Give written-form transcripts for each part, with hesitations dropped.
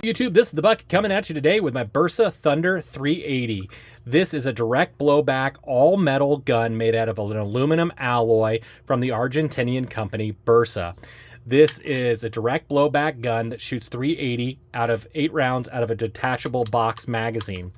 YouTube, this is the Buck coming at you today with my Bersa Thunder 380. This is a direct blowback all metal gun made out of an aluminum alloy from the Argentinian company Bersa. This is a direct blowback gun that shoots 380 out of 8 rounds out of a detachable box magazine.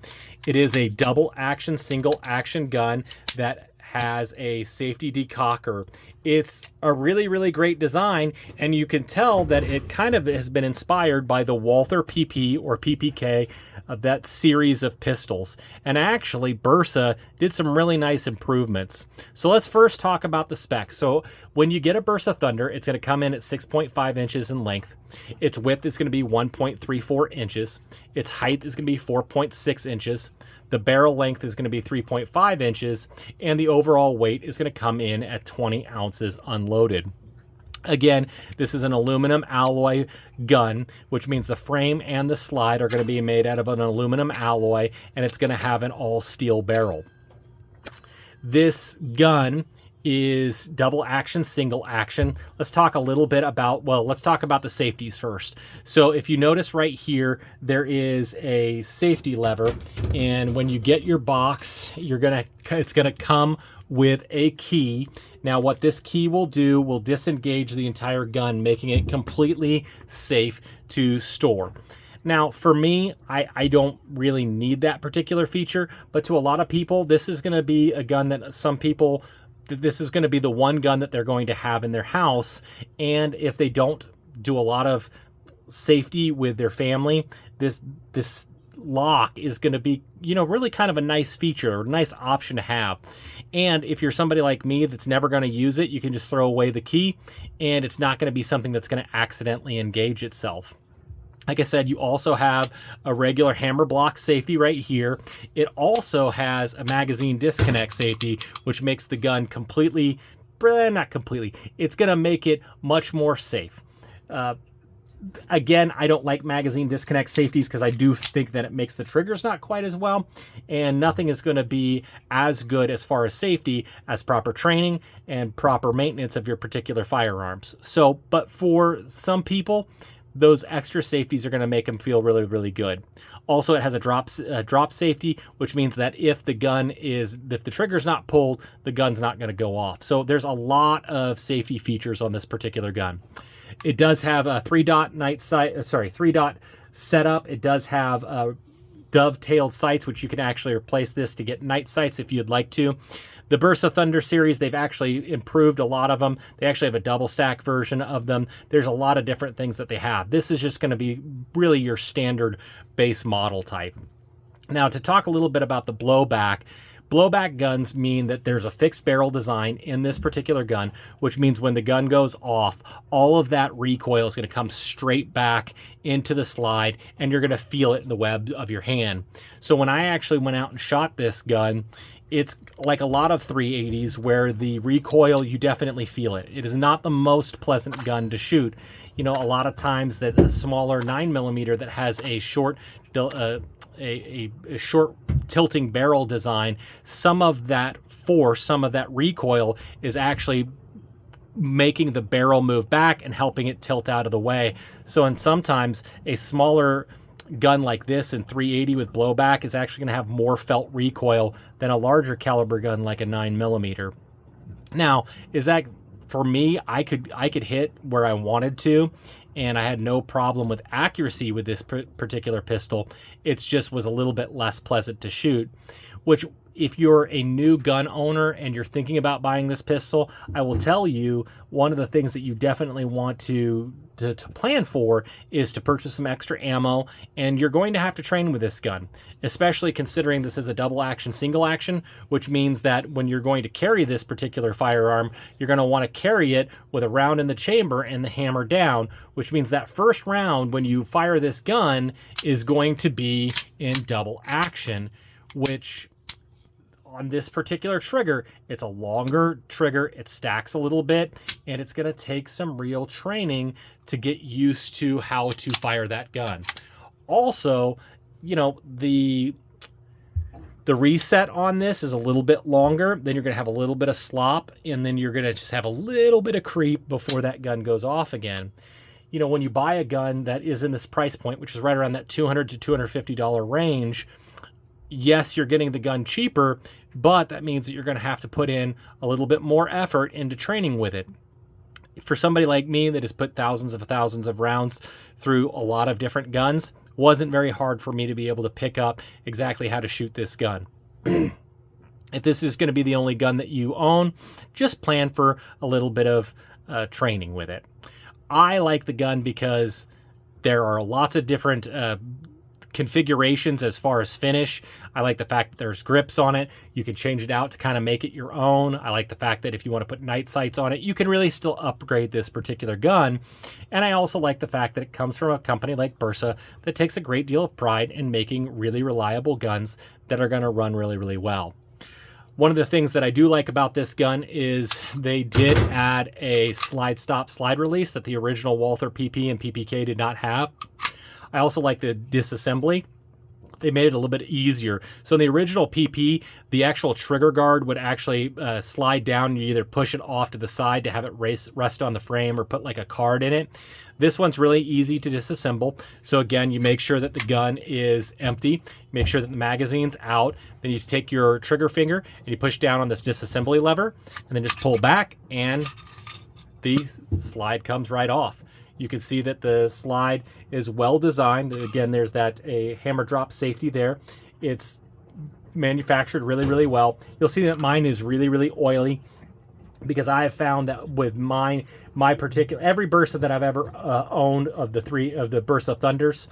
It is a double action, single action gun that has a safety decocker. It's a really, really great design, and you can tell that it kind of has been inspired by the Walther PP or PPK of that series of pistols. And actually, Bersa did some really nice improvements. So let's first talk about the specs. So when you get a Bersa Thunder, it's going to come in at 6.5 inches in length. Its width is going to be 1.34 inches. Its height is going to be 4.6 inches. The barrel length is going to be 3.5 inches, and the overall weight is going to come in at 20 ounces unloaded. Again, this is an aluminum alloy gun, which means the frame and the slide are going to be made out of an aluminum alloy, and it's going to have an all-steel barrel. This gun is double action, single action. Let's talk a little bit about, well, let's talk about the safeties first. So if you notice right here, there is a safety lever, and when you get your box, it's gonna come with a key. Now what this key will do will disengage the entire gun, making it completely safe to store. Now, for me, I don't really need that particular feature, but to a lot of people, this is going to be a gun that this is going to be the one gun that they're going to have in their house. And if they don't do a lot of safety with their family, this lock is going to be, really kind of a nice feature or a nice option to have. And if you're somebody like me that's never going to use it, you can just throw away the key, and it's not going to be something that's going to accidentally engage itself. Like I said, you also have a regular hammer block safety right here. It also has a magazine disconnect safety, which makes the gun not completely, it's going to make it much more safe. Again, I don't like magazine disconnect safeties because I do think that it makes the triggers not quite as well, and nothing is going to be as good as far as safety as proper training and proper maintenance of your particular firearms. So, but for some people, those extra safeties are going to make them feel really, really good. Also, it has a drop safety, which means that if the trigger's not pulled, the gun's not going to go off. So there's a lot of safety features on this particular gun. It does have a 3-dot setup. It does have dovetailed sights, which you can actually replace this to get night sights if you'd like to. The Bersa Thunder series, they've actually improved a lot of them. They actually have a double stack version of them. There's a lot of different things that they have. This is just going to be really your standard base model type. Now, to talk a little bit about the blowback guns mean that there's a fixed barrel design in this particular gun, which means when the gun goes off, all of that recoil is going to come straight back into the slide, and you're going to feel it in the web of your hand. So when I actually went out and shot this gun, it's like a lot of 380s where the recoil, you definitely feel it. It is not the most pleasant gun to shoot. A lot of times that a smaller 9mm that has a short short tilting barrel design, some of that force, some of that recoil is actually making the barrel move back and helping it tilt out of the way. So, and sometimes a smaller gun like this in 380 with blowback is actually going to have more felt recoil than a larger caliber gun like a 9mm. Now, is that for me? I could hit where I wanted to, and I had no problem with accuracy with this particular pistol. It just was a little bit less pleasant to shoot, which if you're a new gun owner and you're thinking about buying this pistol, I will tell you one of the things that you definitely want to plan for is to purchase some extra ammo, and you're going to have to train with this gun, especially considering this is a double action, single action, which means that when you're going to carry this particular firearm, you're going to want to carry it with a round in the chamber and the hammer down, which means that first round when you fire this gun is going to be in double action, which on this particular trigger, it's a longer trigger, it stacks a little bit, and it's going to take some real training to get used to how to fire that gun. Also, the reset on this is a little bit longer, then you're going to have a little bit of slop, and then you're going to just have a little bit of creep before that gun goes off again. you know, when you buy a gun that is in this price point, which is right around that $200 to $250 range, yes, you're getting the gun cheaper, but that means that you're going to have to put in a little bit more effort into training with it. For somebody like me that has put thousands of rounds through a lot of different guns, wasn't very hard for me to be able to pick up exactly how to shoot this gun. If this is going to be the only gun that you own, just plan for a little bit of training with it. I like the gun because there are lots of different configurations as far as finish. I like the fact that there's grips on it. You can change it out to kind of make it your own. I like the fact that if you want to put night sights on it, you can really still upgrade this particular gun. And I also like the fact that it comes from a company like Bersa that takes a great deal of pride in making really reliable guns that are going to run really, really well. One of the things that I do like about this gun is they did add a slide stop slide release that the original Walther PP and PPK did not have. I also like the disassembly. They made it a little bit easier. So in the original PP, the actual trigger guard would actually slide down. You either push it off to the side to have it rest on the frame or put like a card in it. This one's really easy to disassemble. So again, you make sure that the gun is empty. Make sure that the magazine's out. Then you take your trigger finger and you push down on this disassembly lever and then just pull back and the slide comes right off. You can see that the slide is well designed. Again, there's a hammer drop safety there. It's manufactured really, really well. You'll see that mine is really, really oily because I have found that with my particular, every Bersa that I've ever owned of the Bersa Thunders,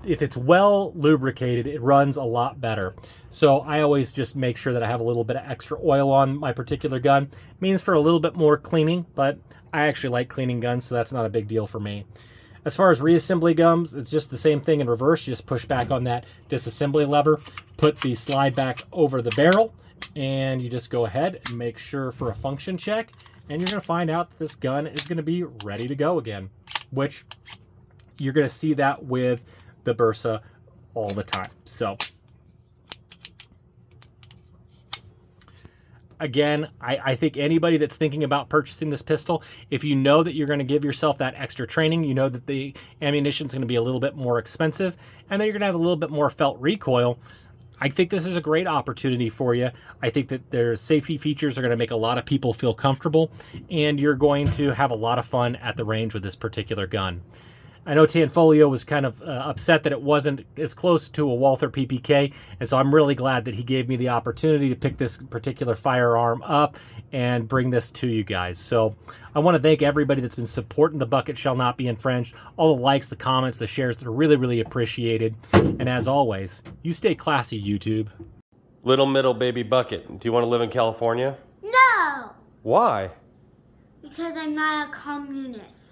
if it's well lubricated, it runs a lot better. So I always just make sure that I have a little bit of extra oil on my particular gun. It means for a little bit more cleaning, but I actually like cleaning guns, so that's not a big deal for me. As far as reassembly guns, it's just the same thing in reverse. You just push back on that disassembly lever, put the slide back over the barrel, and you just go ahead and make sure for a function check, and you're going to find out that this gun is going to be ready to go again, which you're going to see that with the Bersa all the time. So again, I think anybody that's thinking about purchasing this pistol, if you know that you're going to give yourself that extra training, you know that the ammunition is going to be a little bit more expensive, and then you're going to have a little bit more felt recoil, I think this is a great opportunity for you. I think that their safety features are going to make a lot of people feel comfortable, and you're going to have a lot of fun at the range with this particular gun. I know Tanfolio was kind of upset that it wasn't as close to a Walther PPK, and so I'm really glad that he gave me the opportunity to pick this particular firearm up and bring this to you guys. So I want to thank everybody that's been supporting The Bucket Shall Not Be Infringed. All the likes, the comments, the shares, they're really, really appreciated. And as always, you stay classy, YouTube. Little middle baby Bucket, do you want to live in California? No! Why? Because I'm not a communist.